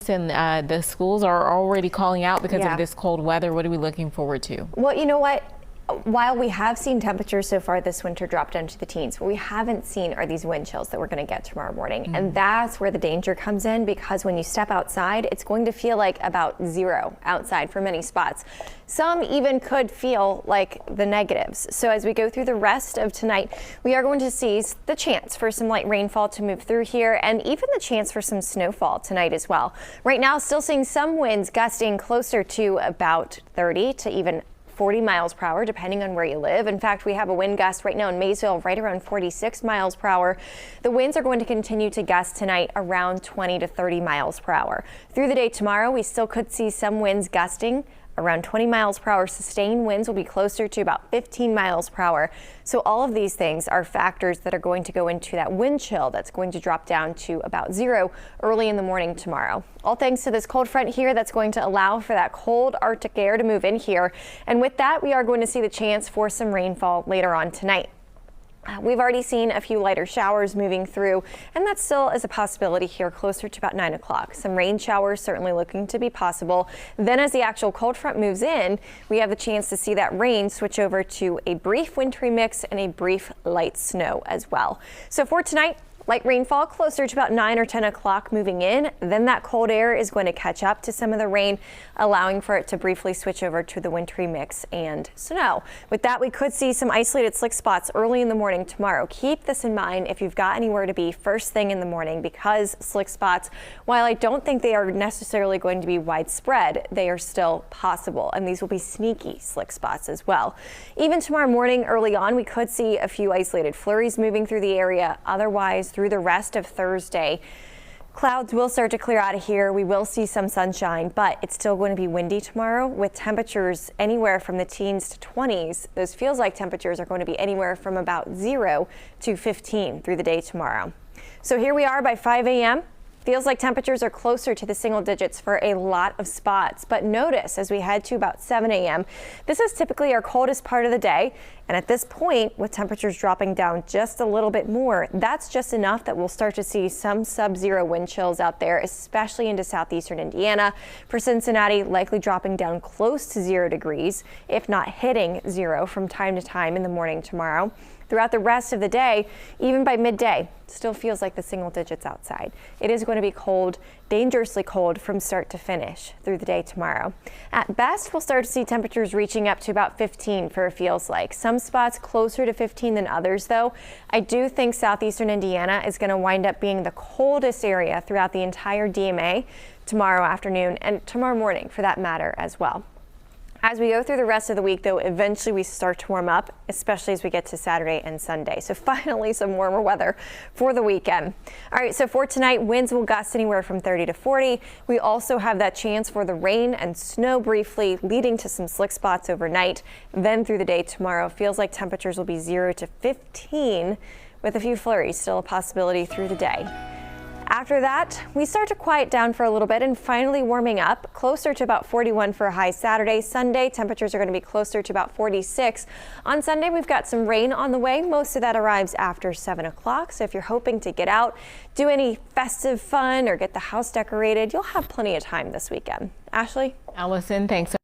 Allison, the schools are already calling out because Yeah. of this cold weather. What are we looking forward to? Well, you know what? While we have seen temperatures so far this winter drop down to the teens, what we haven't seen are these wind chills that we're going to get tomorrow morning. And that's where the danger comes in, because when you step outside, it's going to feel like about 0 outside for many spots. Some even could feel like the negatives. So as we go through the rest of tonight, we are going to see the chance for some light rainfall to move through here, and even the chance for some snowfall tonight as well. Right now, still seeing some winds gusting closer to about 30 to even 40 miles per hour, depending on where you live. In fact, we have a wind gust right now in Maysville right around 46 miles per hour. The winds are going to continue to gust tonight around 20 to 30 miles per hour. Through the day tomorrow, we still could see some winds gusting around 20 miles per hour. Sustained winds will be closer to about 15 miles per hour. So all of these things are factors that are going to go into that wind chill that's going to drop down to about 0 early in the morning tomorrow. All thanks to this cold front here that's going to allow for that cold Arctic air to move in here. And with that, we are going to see the chance for some rainfall later on tonight. We've already seen a few lighter showers moving through, and that still is a possibility here closer to about 9 o'clock. Some rain showers certainly looking to be possible. Then as the actual cold front moves in, we have the chance to see that rain switch over to a brief wintry mix and a brief light snow as well. So for tonight, light rainfall closer to about 9 or 10 o'clock moving in. Then that cold air is going to catch up to some of the rain, allowing for it to briefly switch over to the wintry mix and snow. With that, we could see some isolated slick spots early in the morning tomorrow. Keep this in mind if you've got anywhere to be first thing in the morning, because slick spots, while I don't think they are necessarily going to be widespread, they are still possible, and these will be sneaky slick spots as well. Even tomorrow morning early on, we could see a few isolated flurries moving through the area. Otherwise, through the rest of Thursday, clouds will start to clear out of here. We will see some sunshine, but it's still going to be windy tomorrow with temperatures anywhere from the teens to 20s. Those feels like temperatures are going to be anywhere from about 0 to 15 through the day tomorrow. So here we are by 5 a.m. Feels like temperatures are closer to the single digits for a lot of spots, but notice as we head to about 7 a.m., this is typically our coldest part of the day. And at this point, with temperatures dropping down just a little bit more, that's just enough that we'll start to see some sub-zero wind chills out there, especially into southeastern Indiana. For Cincinnati, likely dropping down close to 0 degrees, if not hitting 0 from time to time in the morning tomorrow. Throughout the rest of the day, even by midday, still feels like the single digits outside. It is going to be cold, dangerously cold from start to finish through the day tomorrow. At best, we'll start to see temperatures reaching up to about 15 for it feels like. Some spots closer to 15 than others, though. I do think southeastern Indiana is going to wind up being the coldest area throughout the entire DMA tomorrow afternoon and tomorrow morning for that matter as well. As we go through the rest of the week, though, eventually we start to warm up, especially as we get to Saturday and Sunday. So finally some warmer weather for the weekend. All right, so for tonight, winds will gust anywhere from 30 to 40. We also have that chance for the rain and snow briefly, leading to some slick spots overnight. Then through the day tomorrow, feels like temperatures will be 0 to 15 with a few flurries, still a possibility through the day. After that, we start to quiet down for a little bit and finally warming up closer to about 41 for a high Saturday. Sunday, temperatures are going to be closer to about 46. On Sunday, we've got some rain on the way. Most of that arrives after 7 o'clock. So if you're hoping to get out, do any festive fun or get the house decorated, you'll have plenty of time this weekend. Ashley? Allison, thanks.